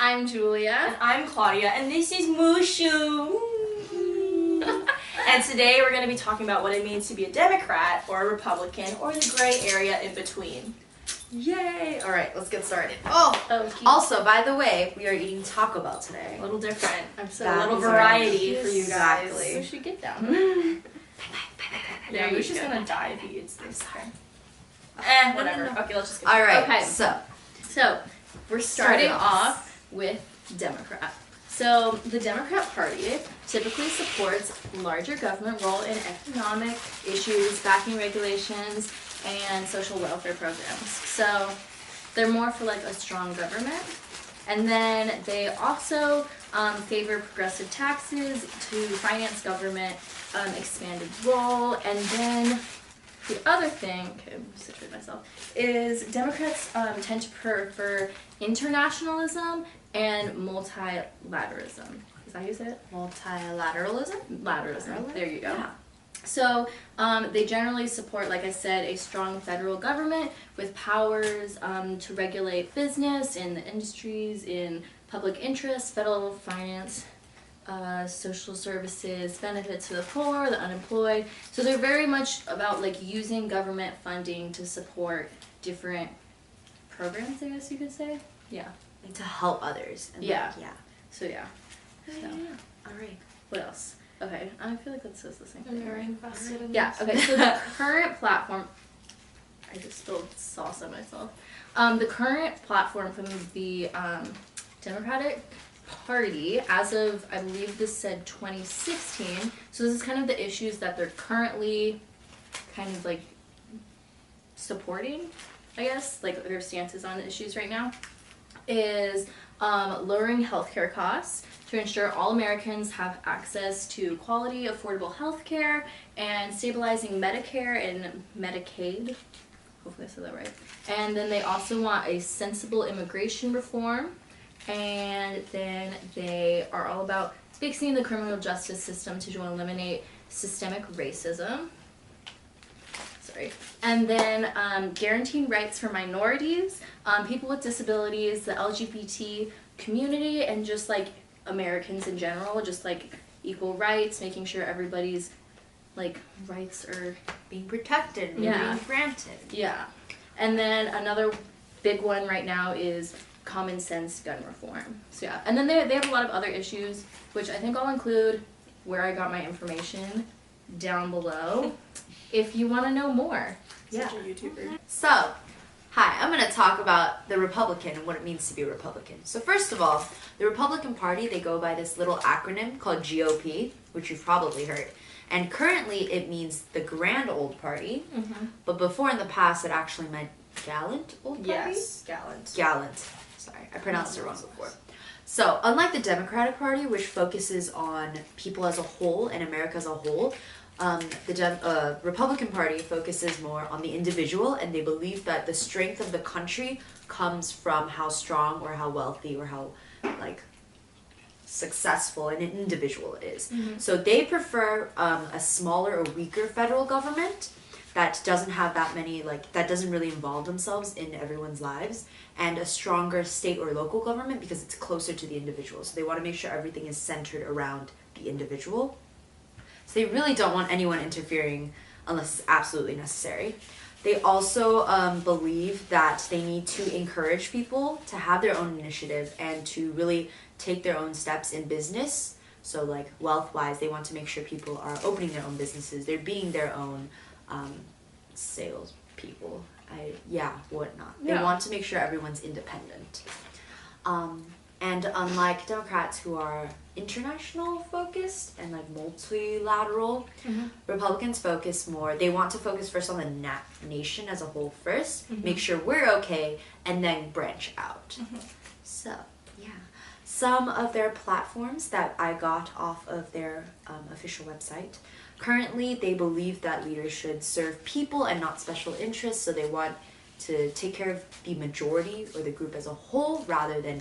I'm Julia. And I'm Claudia, and this is Mushu. And today we're going to be talking about what it means to be a Democrat or a Republican or the gray area in between. Yay! Alright, let's get started. Okay. Also, by the way, we are eating Taco Bell today. A little different. That A little is variety right. for you guys. Exactly. We should get down. Yeah, we're just going to die if he eats this time. Whatever. No. Okay, let's just get Alright, Okay. so We're starting Starting off with Democrat. So the Democrat Party typically supports larger government role in economic issues, backing regulations, and social welfare programs. So they're more for like a strong government. And then they also favor progressive taxes to finance government expanded role. And then the other thing, okay, I'm situating myself, is Democrats tend to prefer internationalism and multilateralism. Is that how you say it? multilateralism? Lateralism. There you go. Yeah. So they generally support, like I said, a strong federal government with powers to regulate business in the industries, in public interest, federal finance, social services, benefits to the poor, the unemployed. So they're very much about like using government funding to support different programs, I guess you could say. Yeah. Like to help others. And Yeah. Like, yeah. So yeah. So Alright. what else? Okay, I feel like that says the same thing. Very invested in Yeah, this. okay, so the current platform, I just spilled sauce on myself. The current platform from the Democratic Party, as of, I believe this said 2016, so this is kind of the issues that they're currently kind of like supporting, I guess, like their stances on the issues right now, is lowering healthcare costs to ensure all Americans have access to quality, affordable healthcare, and stabilizing Medicare and Medicaid. Hopefully I said that right. And then they also want a sensible immigration reform. And then they are all about fixing the criminal justice system to eliminate systemic racism. Sorry. And then guaranteeing rights for minorities, people with disabilities, the LGBT community, and just like Americans in general, just like equal rights, making sure everybody's like rights are Being protected and Yeah. being granted. yeah. And then another big one right now is common sense gun reform. So yeah. And then they have a lot of other issues, which I think I'll include where I got my information down below if you want to know more. Such a YouTuber. So, hi, I'm going to talk about the Republican and what it means to be a Republican. So first of all, the Republican Party, they go by this little acronym called GOP, which you've probably heard. And currently it means the Grand Old Party, but before in the past it actually meant Gallant Old Party? Yes, gallant. Gallant. Sorry, I pronounced it wrong before. So, unlike the Democratic Party, which focuses on people as a whole and America as a whole, the Republican Party focuses more on the individual, and they believe that the strength of the country comes from how strong or how wealthy or how like successful an individual is. So they prefer a smaller or weaker federal government that doesn't have that many, like, that doesn't really involve themselves in everyone's lives, and a stronger state or local government because it's closer to the individual. So they want to make sure everything is centered around the individual. So they really don't want anyone interfering unless it's absolutely necessary. They also believe that they need to encourage people to have their own initiative and to really take their own steps in business. So like wealth-wise, they want to make sure people are opening their own businesses. They're being their own sales people. Whatnot. They Yeah. want to make sure everyone's independent. And unlike Democrats who are international focused and like multilateral, Republicans focus more, they want to focus first on the nation as a whole first, make sure we're okay, and then branch out. So, yeah. Some of their platforms that I got off of their official website. Currently, they believe that leaders should serve people and not special interests, so they want to take care of the majority or the group as a whole rather than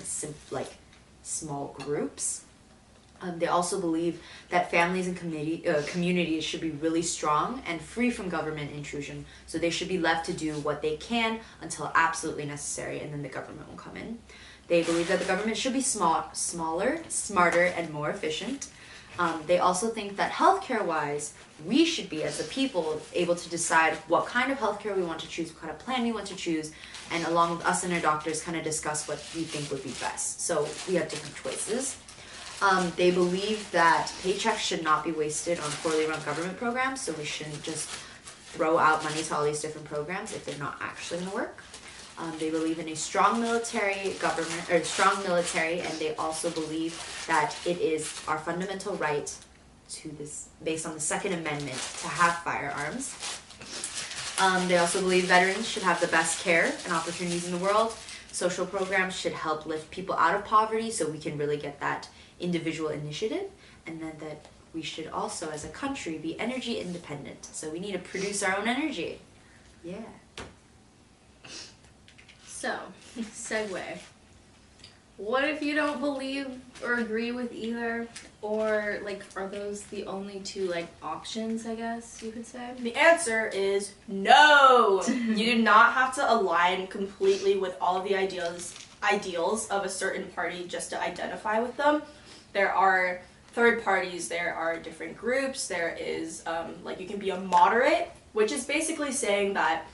small groups. They also believe that families and communities should be really strong and free from government intrusion, so they should be left to do what they can until absolutely necessary, and then the government will come in. They believe that the government should be smaller, smarter, and more efficient. They also think that healthcare-wise, we should be, as a people, able to decide what kind of healthcare we want to choose, what kind of plan we want to choose, and along with us and our doctors, kind of discuss what we think would be best. So we have different choices. They believe that paychecks should not be wasted on poorly run government programs, so we shouldn't just throw out money to all these different programs if they're not actually going to work. They believe in a strong military government, or strong military, and they also believe that it is our fundamental right to this, based on the Second Amendment, to have firearms. They also believe veterans should have the best care and opportunities in the world. Social programs should help lift people out of poverty so we can really get that individual initiative, and then that we should also, as a country, be energy independent. So we need to produce our own energy. Yeah. So, segue. What if you don't believe or agree with either? Or, like, are those the only two, like, options, I guess you could say? The answer is no! You do not have to align completely with all of the ideals of a certain party just to identify with them. There are third parties, there are different groups, there is, like, you can be a moderate, which is basically saying that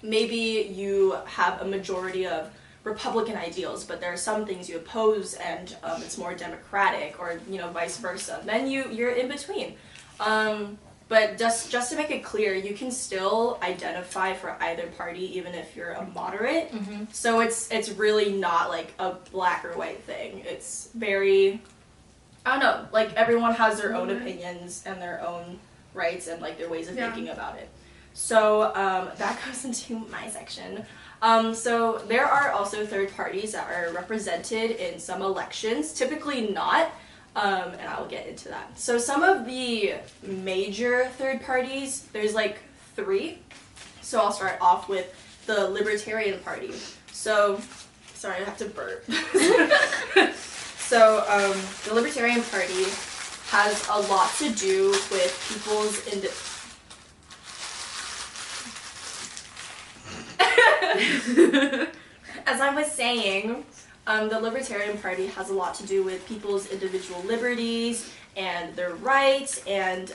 maybe you have a majority of Republican ideals, but there are some things you oppose and it's more democratic, or, you know, vice versa. Then you're in between. But just to make it clear, you can still identify for either party even if you're a moderate. Mm-hmm. So it's really not like a black or white thing. It's very, I don't know, like everyone has their own opinions and their own rights and like their ways of thinking about it. So that goes into my section. So there are also third parties that are represented in some elections, typically not, and I'll get into that. So some of the major third parties, there's like 3. So I'll start off with the Libertarian Party. So, sorry, I have to burp. So the Libertarian Party has a lot to do with people's As I was saying, the Libertarian Party has a lot to do with people's individual liberties and their rights, and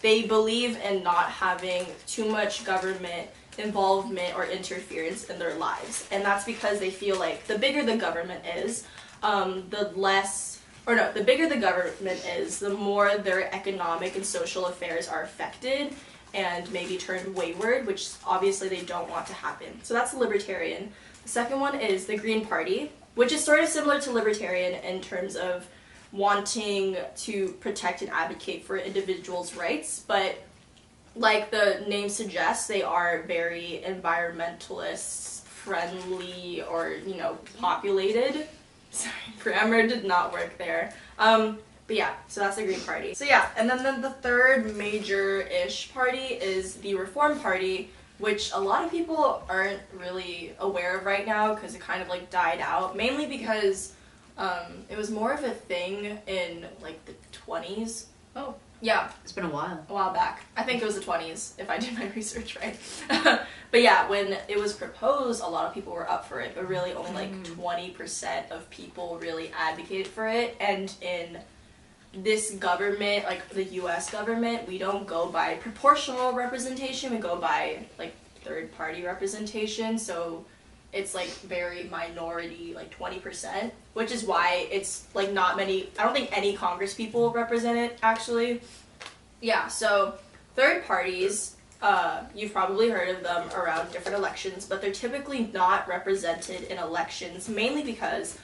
they believe in not having too much government involvement or interference in their lives. And that's because they feel like the bigger the government is, the bigger the government is, the more their economic and social affairs are affected and maybe turned wayward, which obviously they don't want to happen. So that's the Libertarian. The second one is the Green Party, which is sort of similar to Libertarian in terms of wanting to protect and advocate for individuals' rights, but like the name suggests, they are very environmentalist friendly, or, you know, populated. Sorry, grammar did not work there. But yeah, so that's the Green Party. So yeah, and then the third major-ish party is the Reform Party, which a lot of people aren't really aware of right now because it kind of like died out, mainly because it was more of a thing in like the 20s. Oh. Yeah. It's been a while. A while back. I think it was the 20s, if I did my research right. But yeah, when it was proposed, a lot of people were up for it, but really only like 20% of people really advocated for it. And in this government, like the US government, we don't go by proportional representation, we go by like third party representation, so it's like very minority, like 20%, which is why it's like not many, I don't think any Congress people represent it actually. Yeah, so third parties, you've probably heard of them around different elections, but they're typically not represented in elections, mainly because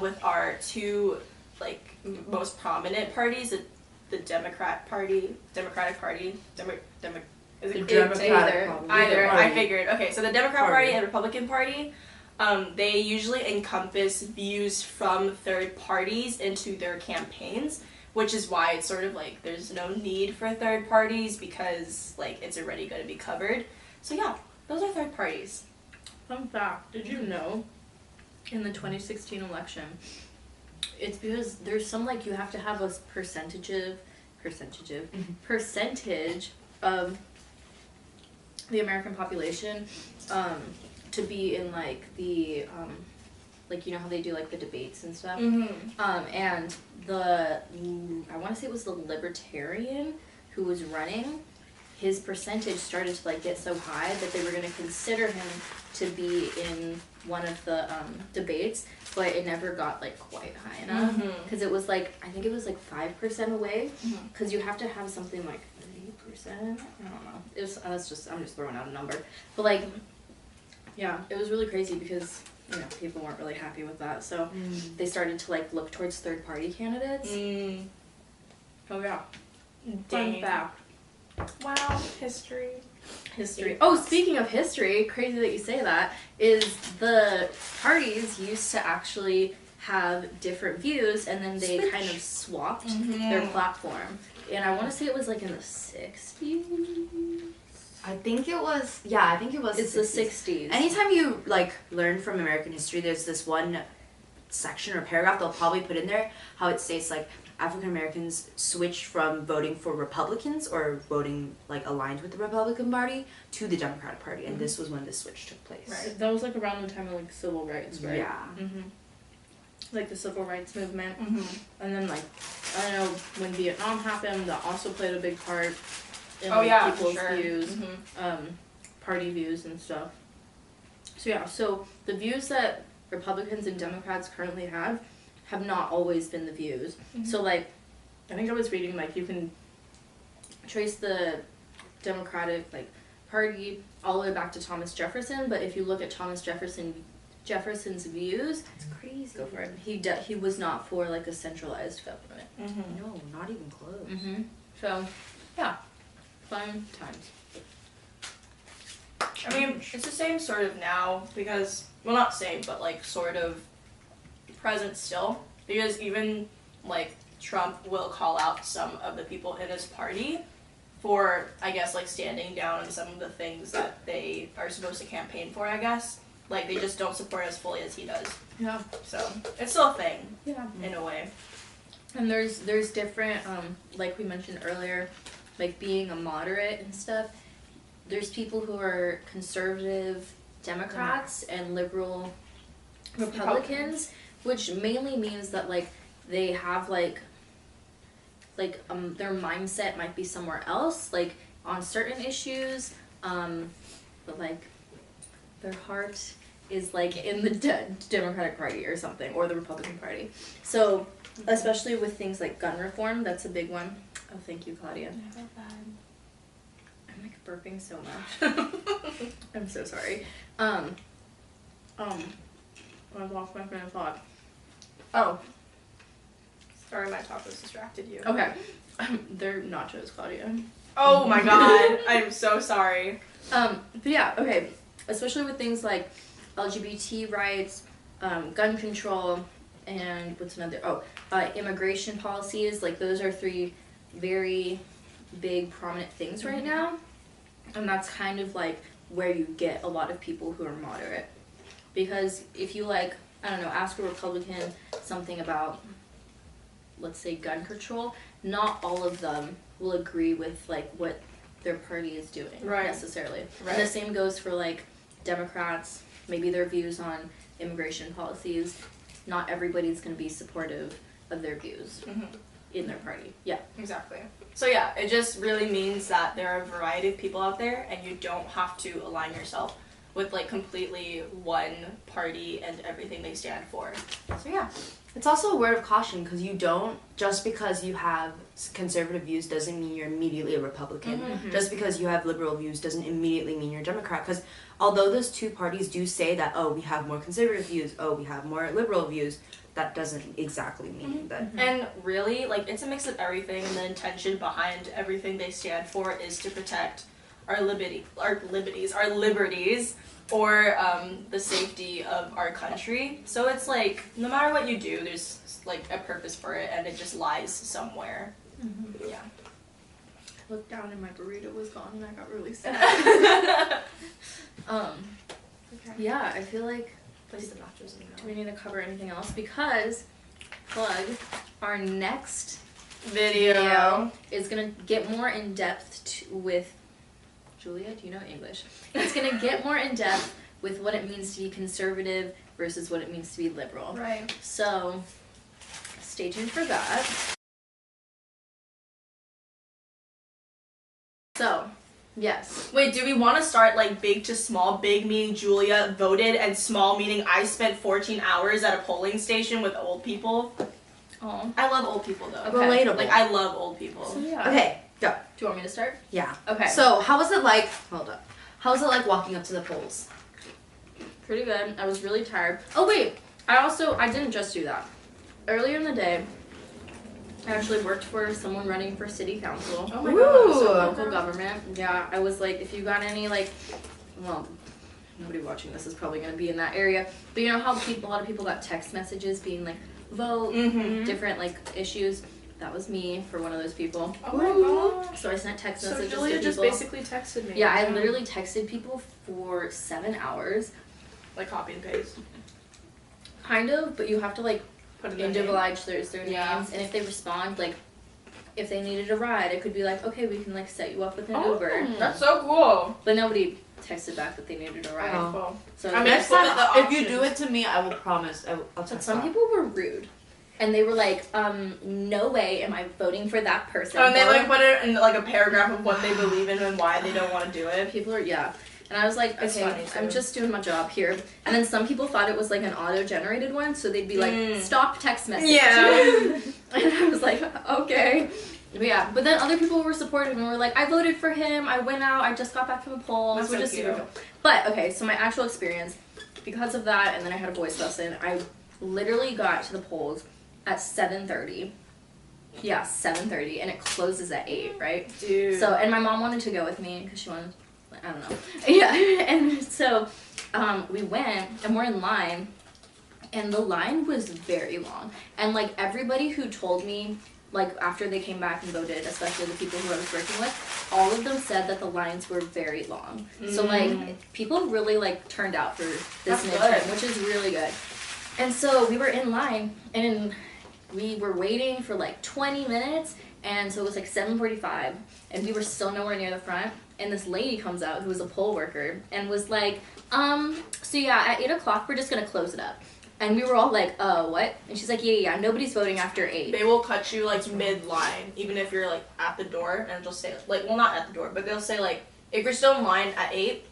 with our two like most prominent parties, the Democratic Party, I figured. Okay, so the Democrat Party and Republican Party, they usually encompass views from third parties into their campaigns, which is why it's sort of like there's no need for third parties because like it's already going to be covered. So yeah, those are third parties. Fun fact, did you know in the 2016 election, it's because there's some like you have to have a percentage of the American population to be in like the like, you know how they do like the debates and stuff. Mm-hmm. And I want to say it was the Libertarian who was running. His percentage started to like get so high that they were going to consider him to be in one of the debates, but it never got like quite high enough because it was like, I think it was like 5% away, because you have to have something like 30%. I don't know. It was I'm just throwing out a number, but like, yeah, it was really crazy because, you know, people weren't really happy with that, so they started to like look towards third-party candidates. Oh yeah. Fun Dang. fact. Wow, history. Oh, speaking of history, crazy that you say that, is the parties used to actually have different views, and then they kind of swapped their platform. And I want to say it was like in the 60s. I think it was. Yeah, I think it was. It's the 60s. Anytime you like learn from American history, there's this one section or paragraph they'll probably put in there how it states like African Americans switched from voting for Republicans or voting like aligned with the Republican Party to the Democratic Party, and this was when this switch took place. Right. That was like around the time of like civil rights, right? Yeah. Like the civil rights movement. And then like, I don't know, when Vietnam happened, that also played a big part in like, people's views, party views and stuff. So yeah, so the views that Republicans and Democrats currently have not always been the views. So like, I think I was reading like you can trace the Democratic like Party all the way back to Thomas Jefferson, but if you look at Thomas Jefferson's views, It's crazy. go for it. He was not for like a centralized government. No, not even close. So, yeah, fun times. I mean, it's the same sort of now because, well, not same, but like sort of present still, because even like Trump will call out some of the people in his party for, I guess, like standing down on some of the things that they are supposed to campaign for, I guess. Like, they just don't support as fully as he does. Yeah. So, it's still a thing. Yeah. In a way. And there's different, like we mentioned earlier, like being a moderate and stuff. There's people who are conservative Democrats and liberal Republicans, which mainly means that like they have like their mindset might be somewhere else, like on certain issues, but like their heart is like in the Democratic Party or something, or the Republican Party. So especially with things like gun reform, that's a big one. Oh, thank you, Claudia. I felt bad. I'm like burping so much. I'm so sorry. I lost my train of thought. Oh, Sorry, my tacos distracted you. okay. They're nachos, Claudia. Oh my god, I'm so sorry. But yeah, okay. Especially with things like LGBT rights, gun control, and what's another? Immigration policies. Like those are three very big, prominent things right now. And that's kind of like where you get a lot of people who are moderate. Because if you like, I don't know, ask a Republican something about, let's say, gun control, not all of them will agree with like what their party is doing necessarily. Right. And the same goes for like Democrats, maybe their views on immigration policies. Not everybody's going to be supportive of their views in their party. Yeah. Exactly. So yeah, it just really means that there are a variety of people out there, and you don't have to align yourself with like completely one party and everything they stand for. So yeah. It's also a word of caution because you don't, just because you have conservative views doesn't mean you're immediately a Republican. Just because you have liberal views doesn't immediately mean you're a Democrat. Because although those two parties do say that, oh, we have more conservative views, oh, we have more liberal views, that doesn't exactly mean that. And really, like, it's a mix of everything, and the intention behind everything they stand for is to protect our liberties, or the safety of our country. So it's like, no matter what you do, there's like a purpose for it, and it just lies somewhere. Yeah. I looked down and my burrito was gone and I got really sad. Yeah, I feel like, Place the nachos in the do we need to cover anything else? Because, plug, our next video. is going to get more in depth with Julia, do you know English? It's going to get more in depth with what it means to be conservative versus what it means to be liberal. Right. So, stay tuned for that. So, yes. Wait, do we want to start like big to small? Big meaning Julia voted, and small meaning I spent 14 hours at a polling station with old people. Oh. I love old people though. Okay. Relatable. Like I love old people. So, yeah. Okay, go. Do you want me to start? Yeah. Okay. So, how was it like? Hold up. How was it like walking up to the polls? Pretty good. I was really tired. Oh, wait. I didn't just do that. Earlier in the day, I actually worked for someone running for city council. Oh my Ooh. god. So So local government. Yeah, I was like, if you got any, like, well, nobody watching this is probably going to be in that area. But you know how a lot of people got text messages being like, vote, different, like, issues? That was me for one of those people. Oh my god. So I sent text So messages Julia to just people. basically texted me. Yeah, I literally texted people for 7 hours. like copy and paste. Kind of, but you have to, like, Put in their name. individualize their Yeah. names, and if they respond, like, if they needed a ride, it could be like, okay, we can, like, set you up with an Uber. That's so cool. But nobody texted back that they needed a ride. Oh. Cool. So I mean, Next what time, are the if you do options? it to me, I will promise. I'll but text some back. people were rude. And they were like, no way am I voting for that person. Oh, and they like put it in like a paragraph of what they believe in and why they don't want to do it. People are, yeah. And I was like, That's okay, funny, too. I'm just doing my job here. And then some people thought it was like an auto-generated one, so they'd be like, stop text message. Yeah. And I was like, okay. But yeah, but then other people were supportive and were like, I voted for him, I went out, I just got back from the polls, That's which so is super cute. cool. But, okay, so my actual experience, because of that, and then I had a voice lesson, I literally got to the polls at 7:30. Yeah, 7:30, and it closes at 8, right? Dude. So, and my mom wanted to go with me because she wanted, I don't know. Yeah, and so we went, and we're in line, and the line was very long. And, like, everybody who told me, like, after they came back and voted, especially the people who I was working with, all of them said that the lines were very long. So, like, people really, like, turned out for this That's midterm, good. which is really good. And so we were in line, and we were waiting for like 20 minutes, and so it was like 7:45, and we were still nowhere near the front, and this lady comes out who was a poll worker and was like, so yeah, at 8 o'clock we're just gonna close it up. And we were all like, what? And she's like, yeah, nobody's voting after 8. They will cut you like mid-line, even if you're like at the door, and they'll say like, well, not at the door, but they'll say like, if you're still in line at 8,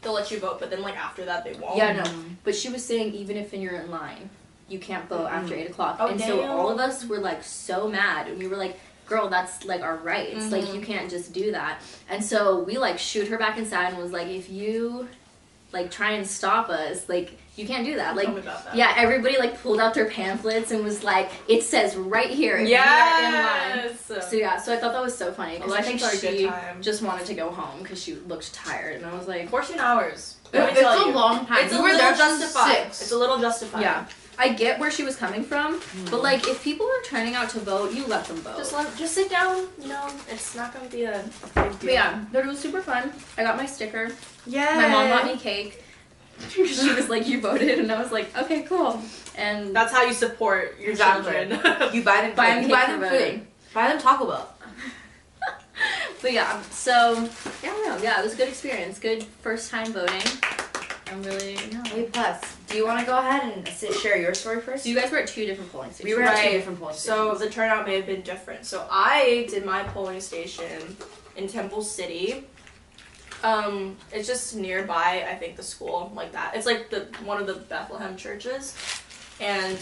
they'll let you vote, but then like after that they won't. Yeah, no, but she was saying even if you're in line, you can't vote after 8 o'clock. Oh, and so damn. all of us were like so mad, and we were like, girl, that's like our rights. Like, you can't just do that. And so we like shoot her back inside and was like, if you like try and stop us, like, you can't do that. Like, Tell me about that. yeah, everybody like pulled out their pamphlets and was like, it says right here if you are in line. So yeah, so I thought that was so funny because I think Elections are a good she time. just wanted to go home because she looked tired, and I was like, 14 hours. Let me It's tell a you. long time. It's We a were little there since justified. 6. It's a little justified. yeah. I get where she was coming from, but like if people are turning out to vote, you let them vote. Just sit down. You know, it's not gonna be a big deal. But yeah, but it was super fun. I got my sticker. Yeah. My mom bought me cake. She was like, "You voted," and I was like, "Okay, cool." And That's how you support your Exactly. children. You buy them. Buy them you cake buy for them voting. food. Buy them Taco Bell. but yeah, so yeah, it was a good experience. Good first time voting. I'm really A plus. Do you want to go ahead and share your story first? So you guys were at 2 different polling stations. We were at 2 Right. different polling So stations. the turnout may have been different. So I did my polling station in Temple City. It's just nearby, I think, the school, like that. It's like one of the Bethlehem churches. And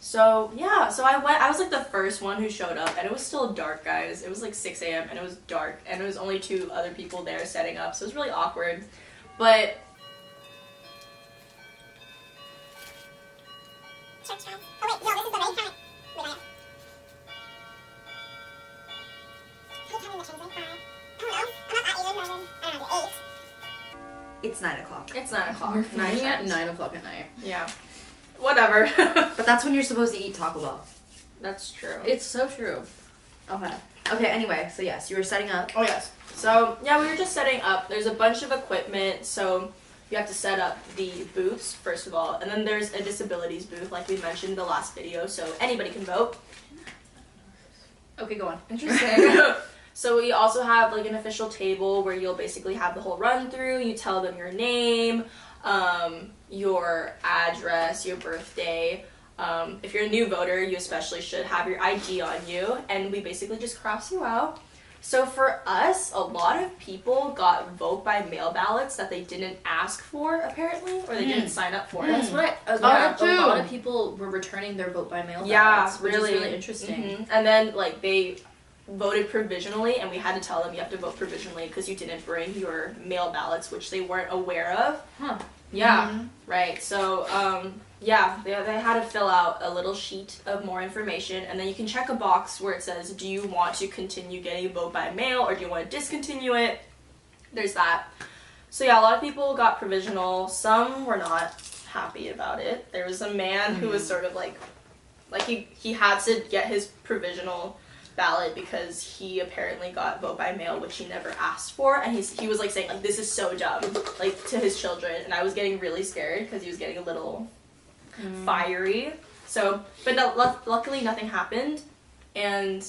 so I was like the first one who showed up, and it was still dark, guys. It was like 6 a.m. and it was dark, and it was only 2 other people there setting up, so it was really awkward. But Church time. Oh wait, no, this is the right time. Wait, I am. Hey, time in the translate 5. Oh no, I'm not at 8 or 9, I don't know, 8. It's 9 o'clock. it's 9 o'clock. We're flying at times. 9 o'clock at night. Yeah. Whatever. But that's when you're supposed to eat Taco Bell. That's true. It's so true. Okay. Okay, anyway, so yes, you were setting up. Oh yes. So yeah, we were just setting up. There's a bunch of equipment, so you have to set up the booths first of all, and then there's a disabilities booth, like we mentioned in the last video, so anybody can vote. Okay, go on. Interesting. So we also have like an official table where you'll basically have the whole run through. You tell them your name, your address, your birthday. If you're a new voter, you especially should have your ID on you, and we basically just cross you out. So for us, a lot of people got vote by mail ballots that they didn't ask for, apparently, or they didn't sign up for. That's what a lot of people were returning their vote by mail ballots, which is really interesting. Mm-hmm. And then like they voted provisionally, and we had to tell them you have to vote provisionally because you didn't bring your mail ballots, which they weren't aware of. Huh. Yeah, right. So, yeah, they had to fill out a little sheet of more information, and then you can check a box where it says, do you want to continue getting a vote by mail, or do you want to discontinue it? There's that. So yeah, a lot of people got provisional. Some were not happy about it. There was a man who was sort of like he had to get his provisional ballot because he apparently got vote by mail, which he never asked for, and he was like saying like, this is so dumb, like to his children, and I was getting really scared because he was getting a little fiery. So, but no, luckily nothing happened, and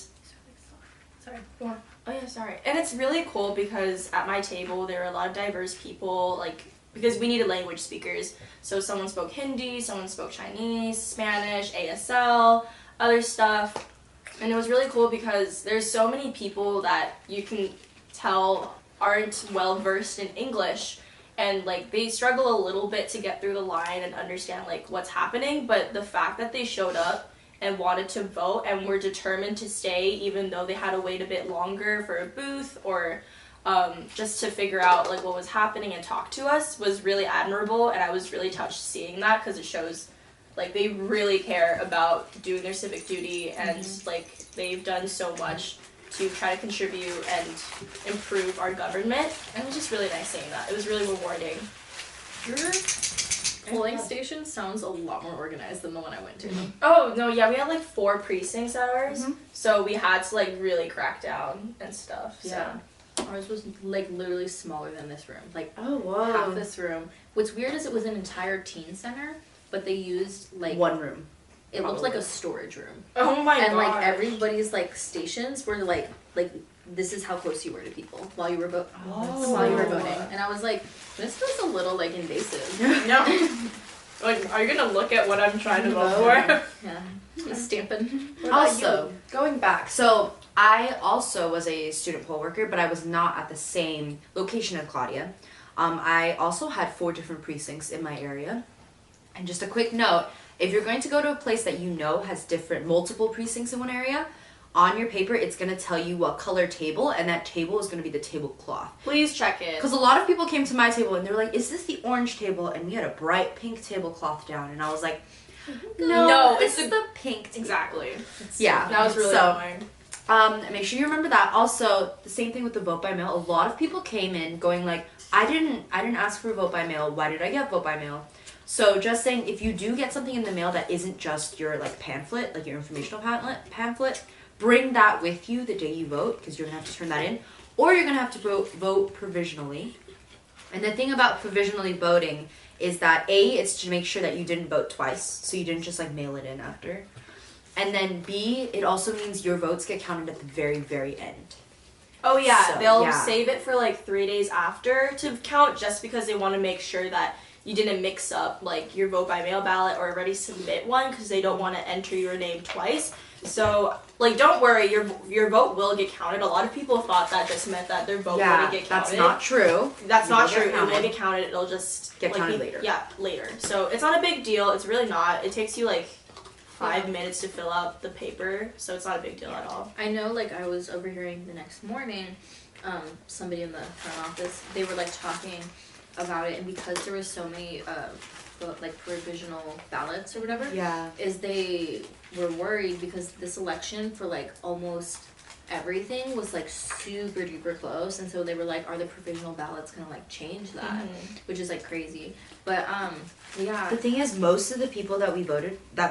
sorry, go on. Oh yeah, sorry. And it's really cool because at my table there were a lot of diverse people, like because we needed language speakers. So someone spoke Hindi, someone spoke Chinese, Spanish, ASL, other stuff. And it was really cool because there's so many people that you can tell aren't well versed in English, and like they struggle a little bit to get through the line and understand like what's happening, but the fact that they showed up and wanted to vote and were determined to stay even though they had to wait a bit longer for a booth or just to figure out like what was happening and talk to us was really admirable, and I was really touched seeing that because it shows like they really care about doing their civic duty, and like they've done so much to try to contribute and improve our government, and it was just really nice seeing that. It was really rewarding. Your polling station sounds a lot more organized than the one I went to. Oh no, yeah, we had like 4 precincts at ours, so we had to like really crack down and stuff. So. Yeah. Ours was like literally smaller than this room, like Oh, half this room. What's weird is it was an entire teen center, but they used like one room. It looked like a storage room. Oh my god. And like everybody's like stations were like this is how close you were to people while you were voting. And I was like, this feels a little like invasive. No. Like, are you gonna look at what I'm trying to vote for? Yeah. Just stamping. Also, going back, so I also was a student poll worker, but I was not at the same location as Claudia. I also had 4 different precincts in my area. And just a quick note, if you're going to go to a place that you know has multiple precincts in one area, on your paper it's going to tell you what color table, and that table is going to be the tablecloth. Please check it. Because a lot of people came to my table and they were like, is this the orange table? And we had a bright pink tablecloth down, and I was like, no, it's the pink table. Exactly. Yeah. That was really annoying. Make sure you remember that. Also, the same thing with the vote by mail. A lot of people came in going like, I didn't ask for a vote by mail. Why did I get vote by mail? So just saying, if you do get something in the mail that isn't just your like pamphlet, like your informational pamphlet, bring that with you the day you vote, because you're gonna have to turn that in, or you're gonna have to vote provisionally. And the thing about provisionally voting is that A, it's to make sure that you didn't vote twice, so you didn't just like mail it in after. And then B, it also means your votes get counted at the very, very end. Oh yeah, So, they'll yeah. save it for like 3 days after to count, just because they want to make sure that you didn't mix up like your vote by mail ballot or already submit one, because they don't want to enter your name twice. So like, don't worry, your vote will get counted. A lot of people thought that this meant that their vote wouldn't get counted. That's not true. That's not true. It It will get counted. It'll just Get like, counted later. Yeah, later. So it's not a big deal. It's really not. It takes you like 5 minutes to fill out the paper, so it's not a big deal at all. I know, like, I was overhearing the next morning, somebody in the front office, they were, like, talking about it, and because there was so many, like, provisional ballots or whatever, Yeah. is they were worried because this election for, like, almost everything was, like, super duper close, and so they were like, are the provisional ballots gonna, like, change that? Which is, like, crazy. But, yeah. The thing is, most of the people that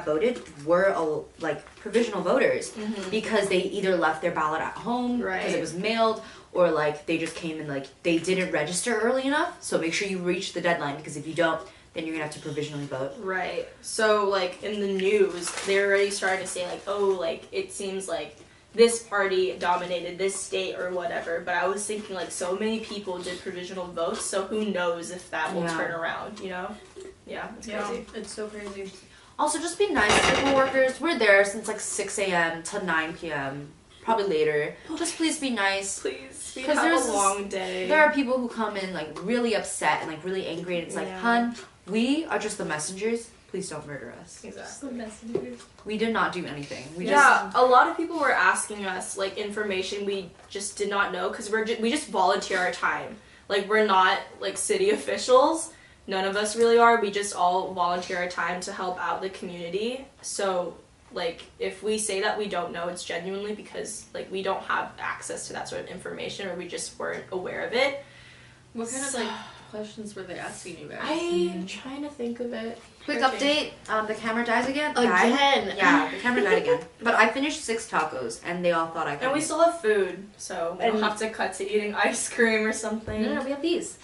voted were like provisional voters, because they either left their ballot at home because it was mailed, or like they just came and like they didn't register early enough. So make sure you reach the deadline, because if you don't, then you're gonna have to provisionally vote. Right. So like in the news, they're already starting to say like, oh, like it seems like this party dominated this state or whatever, but I was thinking like so many people did provisional votes, so who knows if that will turn around, you know? Yeah, it's crazy. It's so crazy. Also, just be nice to people workers. We're there since like 6 a.m. to 9 p.m. Probably later. Just please be nice. Please. We 'Cause have there's a long day. There are people who come in like really upset and like really angry, and it's like, hun, we are just the messengers. Please don't murder us. Exactly. We did not do anything. A lot of people were asking us like information we just did not know because we just volunteer our time. Like we're not like city officials. None of us really are. We just all volunteer our time to help out the community. So like if we say that we don't know, it's genuinely because like we don't have access to that sort of information or we just weren't aware of it. What kind of like questions were they asking you guys? I'm trying to think of it. Quick update, the camera dies again. Again? Yeah, the camera died again. But I finished 6 tacos, and they all thought I could. And we still have food, so we don't have to cut to eating ice cream or something. No, we have these.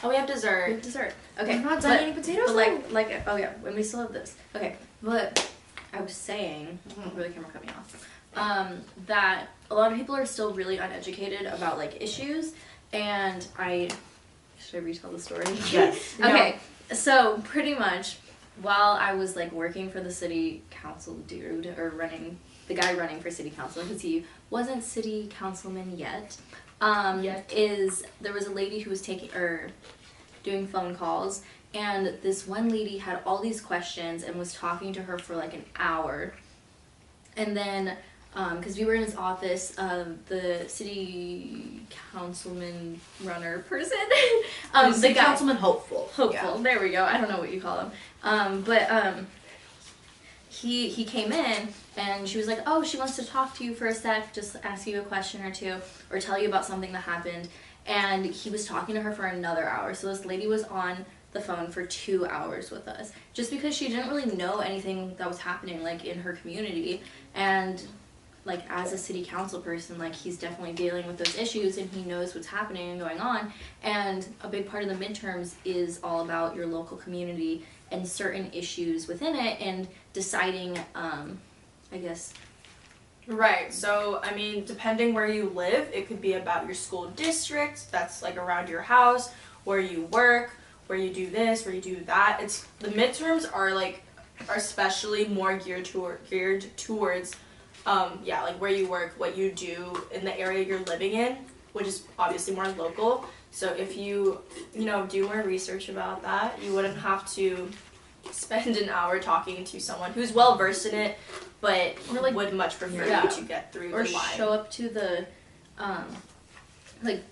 Oh, we have dessert. We have dessert. Okay. I'm not done eating potatoes. But like, oh yeah, when we still have this. Okay, but I was saying, where the camera cut me off, that a lot of people are still really uneducated about like issues, and should I retell the story? Yes. Okay, so pretty much while I was like working for the city council dude, or the guy running for city council, because he wasn't city councilman yet, there was a lady who was doing phone calls, and this one lady had all these questions and was talking to her for like an hour, and then because we were in his office, the city councilman runner person, the councilman hopeful. Yeah. There we go. I don't know what you call him. He came in and she was like, oh, she wants to talk to you for a sec, just ask you a question or two, or tell you about something that happened. And he was talking to her for another hour. So this lady was on the phone for 2 hours with us, just because she didn't really know anything that was happening like in her community. And like as a city council person, like he's definitely dealing with those issues and he knows what's happening and going on. And a big part of the midterms is all about your local community and certain issues within it and deciding, I guess. Right, so I mean, depending where you live, it could be about your school district, that's like around your house, where you work, where you do this, where you do that. The midterms are especially more geared towards like where you work, what you do in the area you're living in, which is obviously more local. So if you do more research about that, you wouldn't have to spend an hour talking to someone who's well versed in it, but would much prefer you to get through or the line. Show up to the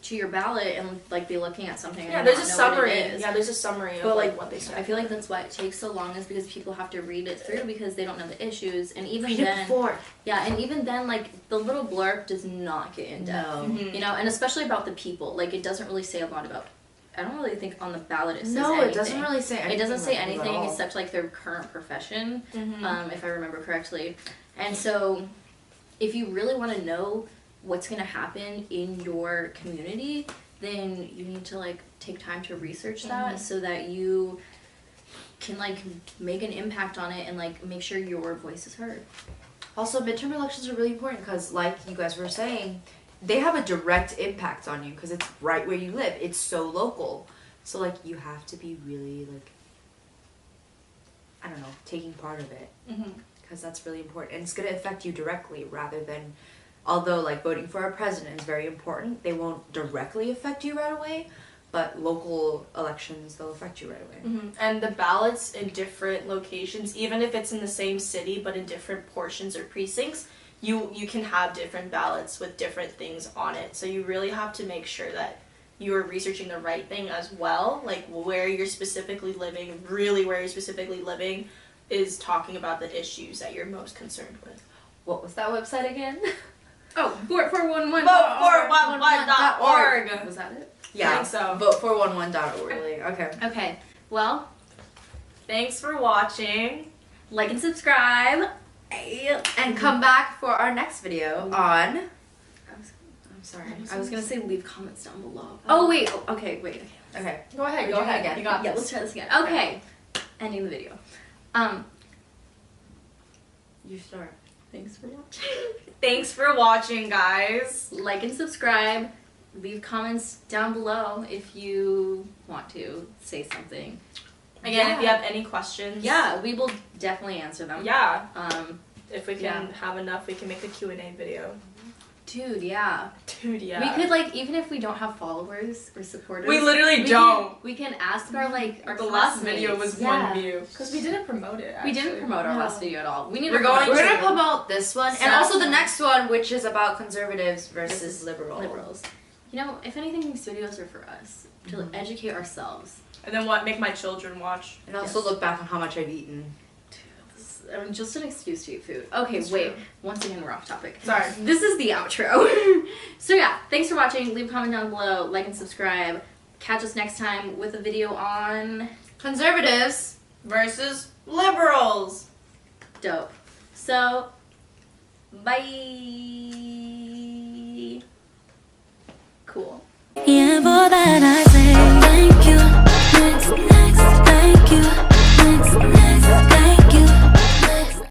to your ballot and be looking at something. Yeah, and there's a not know summary. what it is. Yeah, there's a summary but of what they said. I feel like that's why it takes so long, is because people have to read it through because they don't know the issues, and even then, the little blurb does not get in depth. No. Mm-hmm. And especially about the people, it doesn't really say a lot about. I don't really think on the ballot it says No, anything. it doesn't really say anything. It doesn't say at anything all. except their current profession, Mm-hmm. if I remember correctly. And so, if you really want to know what's going to happen in your community, then you need to take time to research that so that you can make an impact on it and make sure your voice is heard. Also, midterm elections are really important because, like you guys were saying, they have a direct impact on you because it's right where you live. It's so local. So, you have to be really, I don't know, taking part of it. Because that's really important. And it's going to affect you directly rather than, although, voting for a president is very important, they won't directly affect you right away. But local elections, they'll affect you right away. Mm-hmm. And the ballots in different locations, even if it's in the same city but in different portions or precincts, you can have different ballots with different things on it. So you really have to make sure that you're researching the right thing as well. Where you're specifically living, really where you're specifically living, is talking about the issues that you're most concerned with. What was that website again? Oh, vote411. Vote411.org. Was that it? Yeah, I think so. Vote411.org. Really? Okay. Okay. Well, thanks for watching. Like and subscribe. And come back for our next video on... I'm sorry. I was gonna say leave comments down below. Oh wait. Okay. Wait. Okay. Go ahead. Go ahead again. You got Yeah. this. Let's try this again. Okay. Ending the video. You start. Thanks for watching. Thanks for watching, guys. Like and subscribe. Leave comments down below if you want to say something. Again, if you have any questions. Yeah, we will definitely answer them. Yeah. If we can Yeah. have enough, we can make a Q&A video. Dude, yeah. Dude, yeah. We could, like, even if we don't have followers or supporters. We literally don't. We can ask our, like, our The last classmates. video was Yeah. 1 view. Because we didn't promote it, We actually. didn't promote our No. last video at all. We need We're to going promote We're to- gonna promote this one and Sad also the one. next one, which is about conservatives versus liberals. liberals. You know, if anything, these videos are for us to educate ourselves. And then what? Make my children watch. And also Yes. look back on how much I've eaten. I mean, just an excuse to eat food. Okay, That's wait. true. Once again, we're off topic. Sorry. This is the outro. So yeah, thanks for watching. Leave a comment down below. Like and subscribe. Catch us next time with a video on Conservatives. Versus liberals. dope. So, bye. Cool. Yeah, for that I say